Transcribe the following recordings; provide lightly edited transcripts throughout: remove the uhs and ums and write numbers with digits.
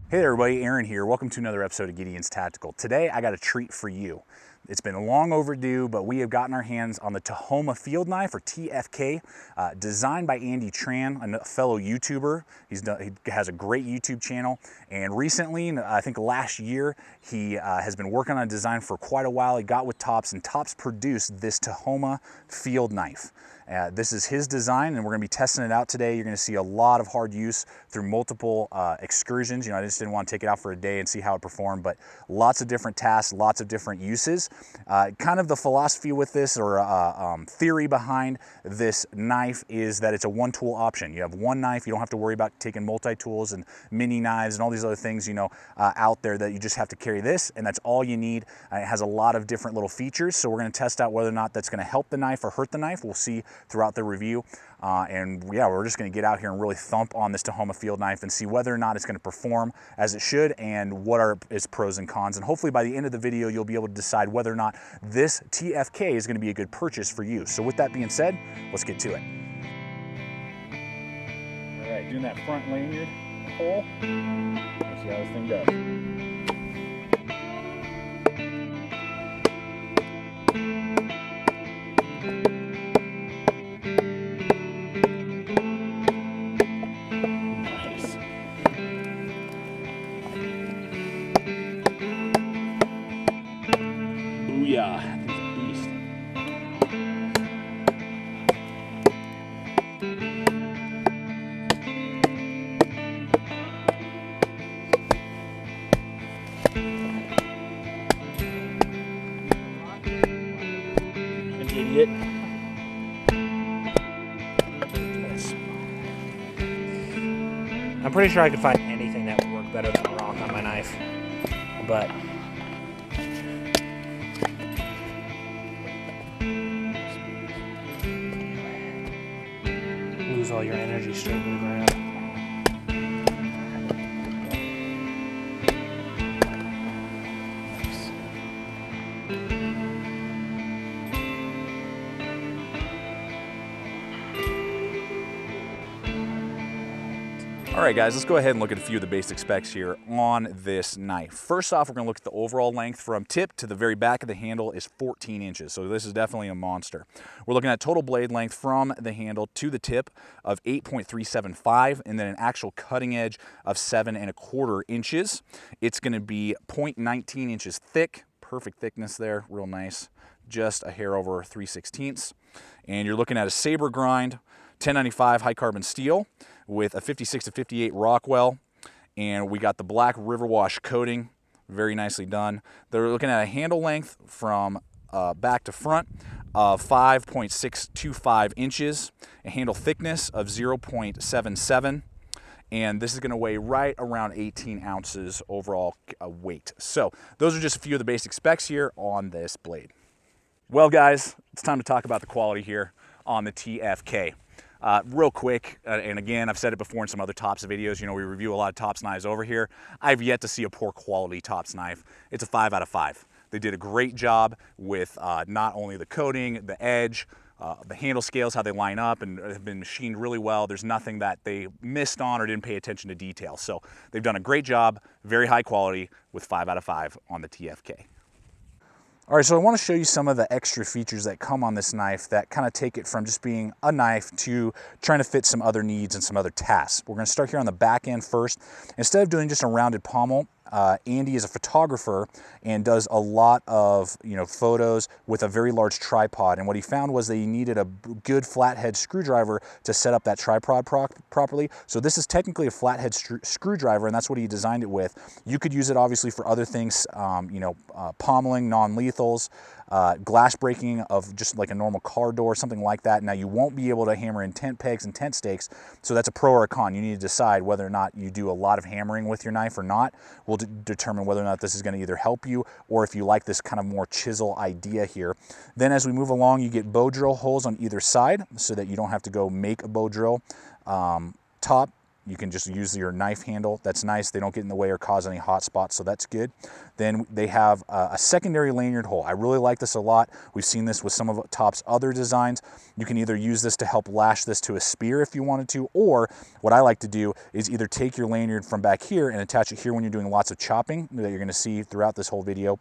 Hey there everybody, Aaron here. Welcome to another episode of Gideon's Tactical. Today I got a treat for you. It's been long overdue, but we have gotten our hands on the Tahoma Field Knife, or TFK, designed by Andy Tran, a fellow YouTuber. He has a great YouTube channel, and recently, I think last year, he has been working on a design for quite a while. He got with Tops, and Tops produced this Tahoma Field Knife. This is his design, and we're going to be testing it out today. You're going to see a lot of hard use through multiple excursions. I just didn't want to take it out for a day and see how it performed, but lots of different tasks, lots of different uses. Kind of the philosophy with this, or theory behind this knife, is that it's a one-tool option. You have one knife. You don't have to worry about taking multi-tools and mini knives and all these other things, out there, that you just have to carry this, and that's all you need. It has a lot of different little features, so we're going to test out whether or not that's going to help the knife or hurt the knife. We'll see throughout the review. And yeah, we're just going to get out here and really thump on this Tahoma Field Knife and see whether or not it's going to perform as it should, and what are its pros and cons. And hopefully by the end of the video, you'll be able to decide whether or not this TFK is going to be a good purchase for you. So with that being said, let's get to it. All right, doing that front lanyard pull. Let's see how this thing goes. Yeah, he's a beast. An idiot. I'm pretty sure I could find anything that would work better than a rock on my knife, but lose all your energy straight to the ground. All right, guys, let's go ahead and look at a few of the basic specs here on this knife. First off, we're going to look at the overall length from tip to the very back of the handle is 14 inches, so this is definitely a monster. We're looking at total blade length from the handle to the tip of 8.375, and then an actual cutting edge of 7.25 inches. It's going to be 0.19 inches thick, perfect thickness there, real nice, just a hair over 3/16. And you're looking at a saber grind 1095 high carbon steel with a 56 to 58 Rockwell, and we got the black river wash coating, very nicely done. They're looking at a handle length from back to front of 5.625 inches, a handle thickness of 0.77, and this is going to weigh right around 18 ounces overall weight. So those are just a few of the basic specs here on this blade. Well, guys, it's time to talk about the quality here on the TFK. Real quick, and again, I've said it before in some other Tops videos, we review a lot of Tops knives over here. I've yet to see a poor quality Tops knife. It's a 5 out of 5. They did a great job with not only the coating, the edge, the handle scales, how they line up, and have been machined really well. There's nothing that they missed on or didn't pay attention to detail. So they've done a great job, very high quality, with 5 out of 5 on the TFK. All right, so I want to show you some of the extra features that come on this knife that kind of take it from just being a knife to trying to fit some other needs and some other tasks. We're going to start here on the back end first. Instead of doing just a rounded pommel, Andy is a photographer and does a lot of photos with a very large tripod, and what he found was that he needed a good flathead screwdriver to set up that tripod properly. So this is technically a flathead screwdriver, and that's what he designed it with. You could use it obviously for other things, pommeling, non-lethals, glass breaking of just like a normal car door, something like that. Now you won't be able to hammer in tent pegs and tent stakes, so that's a pro or a con. You need to decide whether or not you do a lot of hammering with your knife or not. We'll determine whether or not this is going to either help you, or if you like this kind of more chisel idea here. Then as we move along, you get bow drill holes on either side so that you don't have to go make a bow drill. Top You can just use your knife handle. That's nice. They don't get in the way or cause any hot spots, so that's good. Then they have a secondary lanyard hole. I really like this a lot. We've seen this with some of Top's other designs. You can either use this to help lash this to a spear if you wanted to, or what I like to do is either take your lanyard from back here and attach it here when you're doing lots of chopping that you're gonna see throughout this whole video.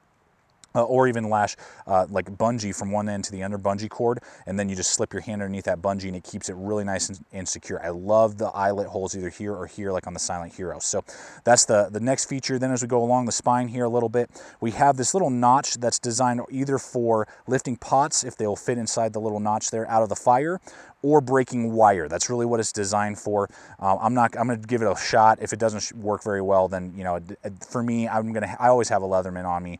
Or even lash like bungee from one end to the other bungee cord, and then you just slip your hand underneath that bungee and it keeps it really nice and secure. I love the eyelet holes either here or here, like on the Silent Hero. So that's the next feature. Then as we go along the spine here a little bit, we have this little notch that's designed either for lifting pots, if they'll fit inside the little notch there, out of the fire, or breaking wire. That's really what it's designed for. I'm gonna give it a shot. If it doesn't work very well, then, you know, for me, I always have a Leatherman on me,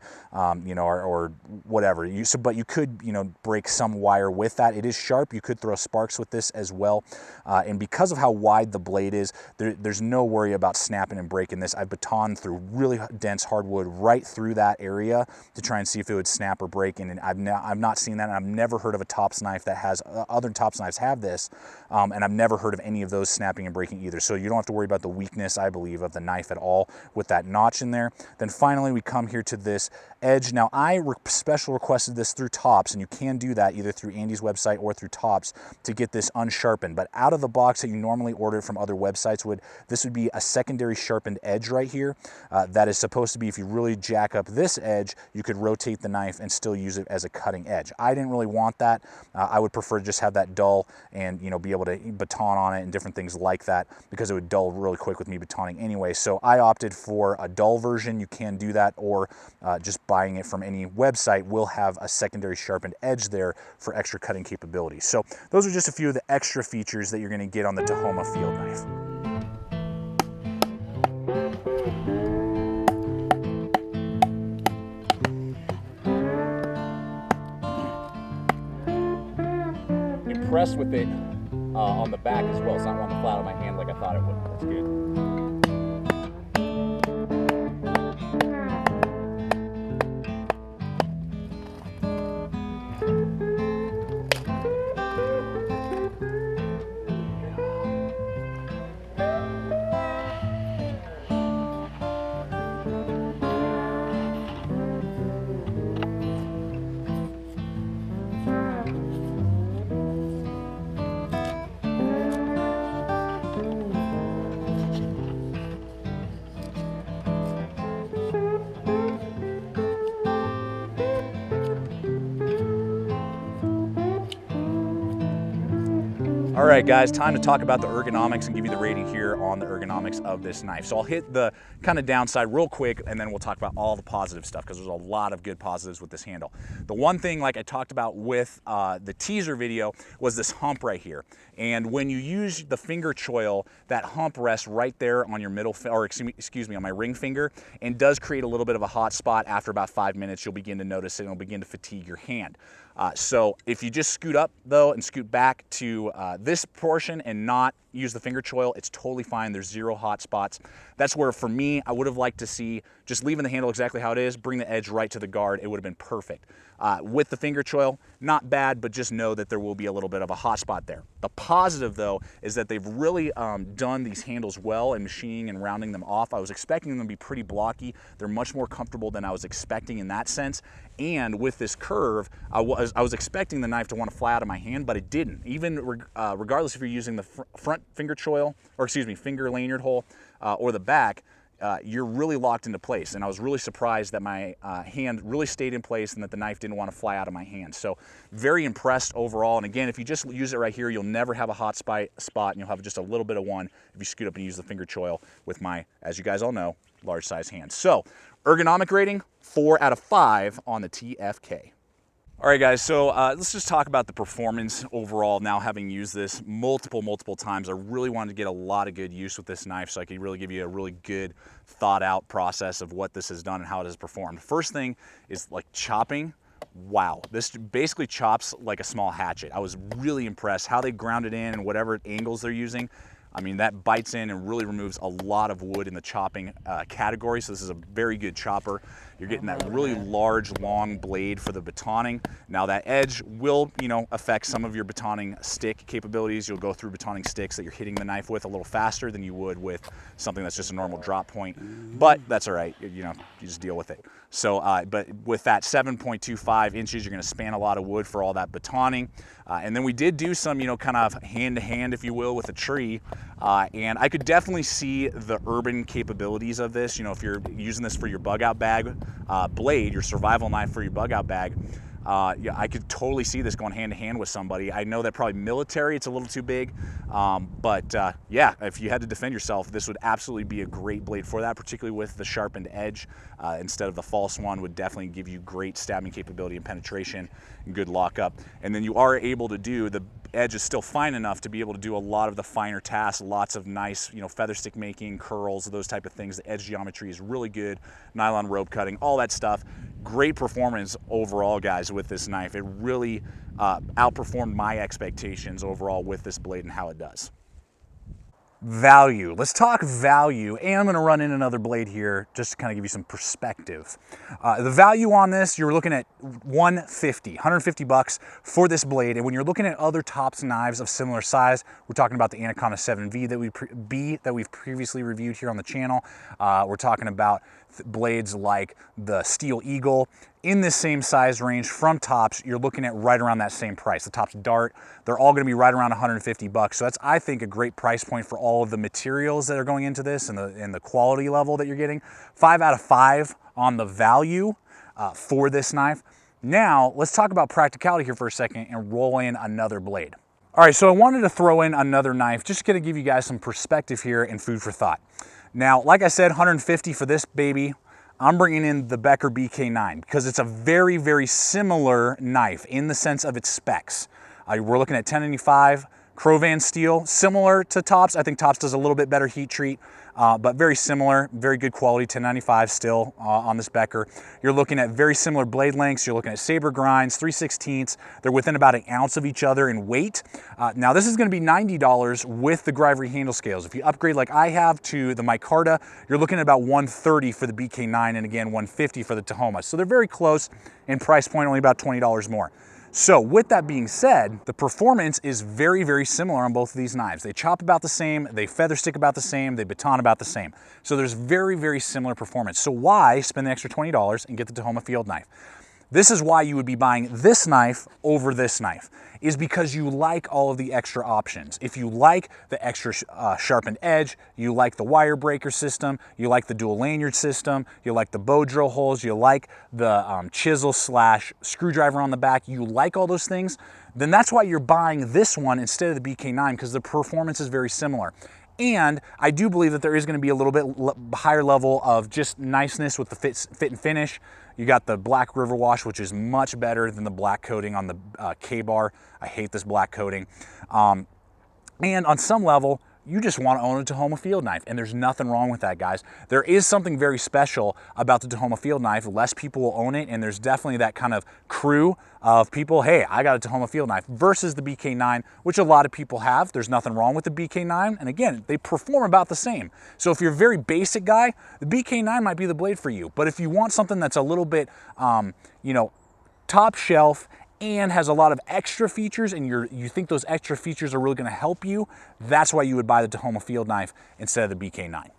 you know, or whatever. But you could, you know, break some wire with that. It is sharp. You could throw sparks with this as well. And because of how wide the blade is, there's no worry about snapping and breaking this. I've batoned through really dense hardwood right through that area to try and see if it would snap or break. And I've not seen that. And I've never heard of a Tops knife that has, other Tops knives have this, and I've never heard of any of those snapping and breaking either. So you don't have to worry about the weakness, I believe, of the knife at all with that notch in there. Then finally we come here to this edge. Now I special requested this through Tops, and you can do that either through Andy's website or through Tops to get this unsharpened. But out of the box that you normally order from other websites this would be a secondary sharpened edge right here. That is supposed to be, if you really jack up this edge, you could rotate the knife and still use it as a cutting edge. I didn't really want that. I would prefer to just have that dull and, you know, be able to baton on it and different things like that, because it would dull really quick with me batoning anyway. So I opted for a dull version. You can do that, or just buying it from any website will have a secondary sharpened edge there for extra cutting capabilities. So those are just a few of the extra features that you're going to get on the Tahoma field knife. Impressed with it on the back as well. It's not on the flat of my hand like I thought it would. That's good. All right, guys, time to talk about the ergonomics and give you the rating here on the ergonomics of this knife. So I'll hit the kind of downside real quick, and then we'll talk about all the positive stuff, because there's a lot of good positives with this handle. The one thing, like I talked about with the teaser video, was this hump right here. And when you use the finger choil, that hump rests right there on your middle, or excuse me, on my ring finger, and does create a little bit of a hot spot. After about 5 minutes, you'll begin to notice it, and it'll begin to fatigue your hand. So if you just scoot up though and scoot back to this portion and not use the finger choil, it's totally fine. There's zero hot spots. That's where, for me, I would have liked to see just leaving the handle exactly how it is, bring the edge right to the guard. It would have been perfect. With the finger choil, not bad, but just know that there will be a little bit of a hot spot there. The positive though is that they've really done these handles well and machining and rounding them off. I was expecting them to be pretty blocky. They're much more comfortable than I was expecting in that sense. And with this curve, I was expecting the knife to want to fly out of my hand, but it didn't. Even regardless if you're using the front finger choil, or excuse me, finger lanyard hole, or the back, you're really locked into place. And I was really surprised that my hand really stayed in place and that the knife didn't want to fly out of my hand. So very impressed overall. And again, if you just use it right here, you'll never have a hot spot, and you'll have just a little bit of one if you scoot up and use the finger choil with my, as you guys all know, large size hand. So ergonomic rating, 4 out of 5 on the TFK. All right, guys, so let's just talk about the performance overall. Now, having used this multiple times, I really wanted to get a lot of good use with this knife so I could really give you a really good thought out process of what this has done and how it has performed. First thing is like chopping. Wow, this basically chops like a small hatchet. I was really impressed how they ground it in and whatever angles they're using. I mean, that bites in and really removes a lot of wood in the chopping category, so this is a very good chopper. You're getting that really large, long blade for the batoning. Now that edge will, affect some of your batoning stick capabilities. You'll go through batoning sticks that you're hitting the knife with a little faster than you would with something that's just a normal drop point, but that's all right. You just deal with it. So, but with that 7.25 inches, you're gonna span a lot of wood for all that batoning. And then we did do some, kind of hand-to-hand, if you will, with a tree. And I could definitely see the urban capabilities of this. If you're using this for your bug out bag blade, your survival knife for your bug out bag, yeah, I could totally see this going hand to hand with somebody. I know that probably military, it's a little too big, but yeah, if you had to defend yourself, this would absolutely be a great blade for that, particularly with the sharpened edge instead of the false one. Would definitely give you great stabbing capability and penetration and good lockup. And then you are able to do, the edge is still fine enough to be able to do a lot of the finer tasks, lots of nice, feather stick making, curls, those type of things. The edge geometry is really good, nylon rope cutting, all that stuff. Great performance overall, guys, with this knife. It really outperformed my expectations overall with this blade and how it does. Value. Let's talk value, and I'm going to run in another blade here just to kind of give you some perspective. The value on this, you're looking at $150 bucks for this blade, and when you're looking at other Tops knives of similar size, we're talking about the Anaconda 7V that we've previously reviewed here on the channel. We're talking about blades like the Steel Eagle. In this same size range from Tops, you're looking at right around that same price. The Tops Dart, they're all gonna be right around 150 bucks. So that's, I think, a great price point for all of the materials that are going into this and the quality level that you're getting. 5 out of 5 on the value for this knife. Now, let's talk about practicality here for a second and roll in another blade. All right, so I wanted to throw in another knife, just gonna give you guys some perspective here and food for thought. Now, like I said, 150 for this baby. I'm bringing in the Becker BK9 because it's a very, very similar knife in the sense of its specs. We're looking at 1095 Crowvan steel, similar to Tops. I think Tops does a little bit better heat treat, but very similar, very good quality, 1095 still on this Becker. You're looking at very similar blade lengths. You're looking at saber grinds, 3/16. They're within about an ounce of each other in weight. Now this is gonna be $90 with the Gryvery handle scales. If you upgrade like I have to the micarta, you're looking at about $130 for the BK9 and again, $150 for the Tahoma. So they're very close in price point, only about $20 more. So with that being said, the performance is very, very similar on both of these knives. They chop about the same, they feather stick about the same, they baton about the same. So there's very, very similar performance. So why spend the extra $20 and get the Tahoma field knife? This is why you would be buying this knife over this knife, is because you like all of the extra options. If you like the extra sharpened edge, you like the wire breaker system, you like the dual lanyard system, you like the bow drill holes, you like the chisel / screwdriver on the back, you like all those things, then that's why you're buying this one instead of the BK9, because the performance is very similar. And I do believe that there is going to be a little bit higher level of just niceness with the fit and finish. You got the black river wash, which is much better than the black coating on the K-bar. I hate this black coating. And on some level, you just want to own a Tahoma field knife, and there's nothing wrong with that, guys. There is something very special about the Tahoma field knife. Less people will own it, and there's definitely that kind of crew of people, hey, I got a Tahoma field knife, versus the BK9, which a lot of people have. There's nothing wrong with the BK9, and again, they perform about the same. So if you're a very basic guy, the BK9 might be the blade for you. But if you want something that's a little bit, top shelf, and has a lot of extra features, and you think those extra features are really gonna help you, that's why you would buy the Tahoma field knife instead of the BK9.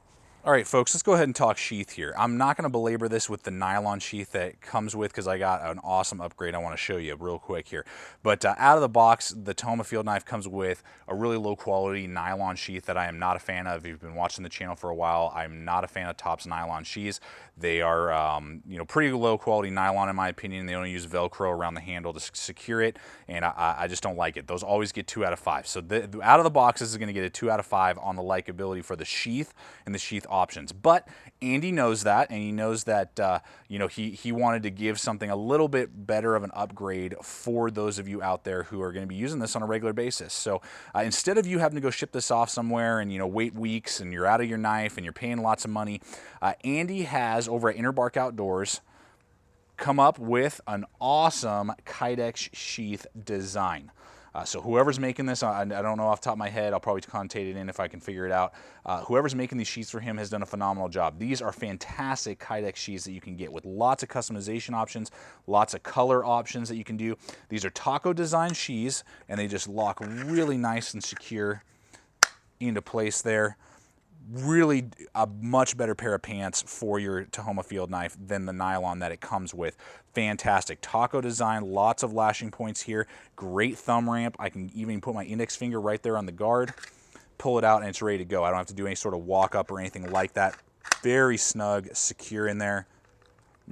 All right, folks, let's go ahead and talk sheath here. I'm not gonna belabor this with the nylon sheath that it comes with because I got an awesome upgrade I wanna show you real quick here. But out of the box, the Tahoma field knife comes with a really low quality nylon sheath that I am not a fan of. If you've been watching the channel for a while, I'm not a fan of Tops nylon sheaths. They are pretty low quality nylon in my opinion. They only use Velcro around the handle to secure it, and I just don't like it. Those always get 2 out of 5. So out of the box, this is gonna get a 2 out of 5 on the likability for the sheath and the sheath options. But Andy knows that, and he knows that he wanted to give something a little bit better of an upgrade for those of you out there who are going to be using this on a regular basis. So instead of you having to go ship this off somewhere and wait weeks and you're out of your knife and you're paying lots of money, Andy has over at Interbark Outdoors come up with an awesome Kydex sheath design. So whoever's making this, I don't know off the top of my head, I'll probably contate it in if I can figure it out. Whoever's making these sheaths for him has done a phenomenal job. These are fantastic Kydex sheaths that you can get with lots of customization options, lots of color options that you can do. These are taco design sheaths, and they just lock really nice and secure into place there. Really a much better pair of pants for your Tahoma field knife than the nylon that it comes with. Fantastic taco design, lots of lashing points here, great thumb ramp. I can even put my index finger right there on the guard, pull it out, and it's ready to go. I don't have to do any sort of walk up or anything like that. Very snug, secure in there.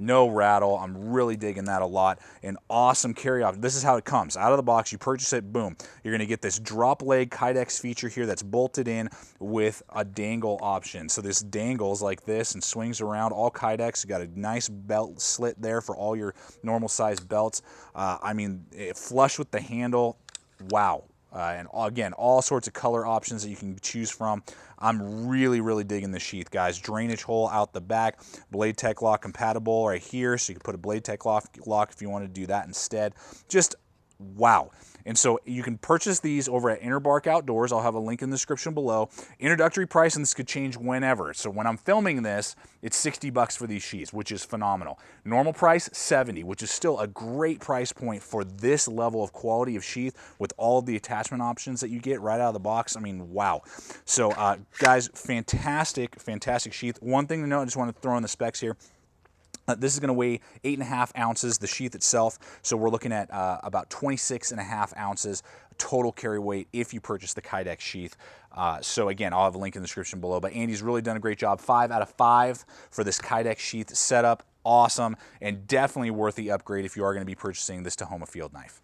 No rattle. I'm really digging that a lot. An awesome carry off. This is how it comes. Out of the box, you purchase it, boom. You're going to get this drop leg Kydex feature here that's bolted in with a dangle option. So this dangles like this and swings around, all Kydex. You got a nice belt slit there for all your normal size belts. I mean, flush with the handle. Wow. And again, all sorts of color options that you can choose from. I'm really, really digging the sheath, guys. Drainage hole out the back, Blade Tech lock compatible right here, so you can put a Blade Tech lock if you want to do that instead. Just wow. And so you can purchase these over at Interbark Outdoors. I'll have a link in the description below. Introductory price, and this could change whenever. So when I'm filming this, it's 60 bucks for these sheaths, which is phenomenal. Normal price, 70, which is still a great price point for this level of quality of sheath with all of the attachment options that you get right out of the box. I mean, wow. So guys, fantastic, fantastic sheath. One thing to note, I just want to throw in the specs here. This is going to weigh 8.5 ounces, the sheath itself. So we're looking at about 26.5 ounces total carry weight if you purchase the Kydex sheath. So again, I'll have a link in the description below. But Andy's really done a great job. 5 out of 5 for this Kydex sheath setup. Awesome, and definitely worth the upgrade if you are going to be purchasing this Tahoma field knife.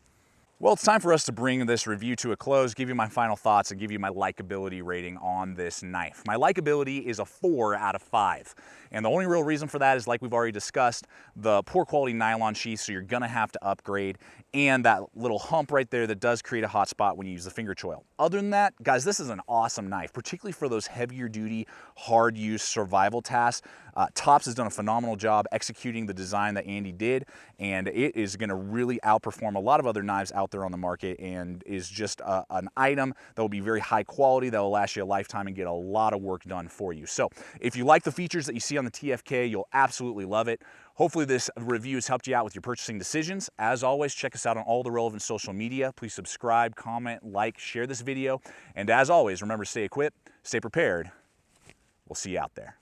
Well, it's time for us to bring this review to a close, give you my final thoughts, and give you my likability rating on this knife. My likability is a 4 out of 5. And the only real reason for that is, like we've already discussed, the poor quality nylon sheath, so you're gonna have to upgrade, and that little hump right there that does create a hot spot when you use the finger choil. Other than that, guys, this is an awesome knife, particularly for those heavier duty, hard use survival tasks. Tops has done a phenomenal job executing the design that Andy did, and it is gonna really outperform a lot of other knives out there on the market, and is just an item that will be very high quality, that will last you a lifetime and get a lot of work done for you. So if you like the features that you see on the TFK, you'll absolutely love it. Hopefully this review has helped you out with your purchasing decisions. As always, check us out on all the relevant social media. Please subscribe, comment, like, share this video. And as always, remember to stay equipped, stay prepared. We'll see you out there.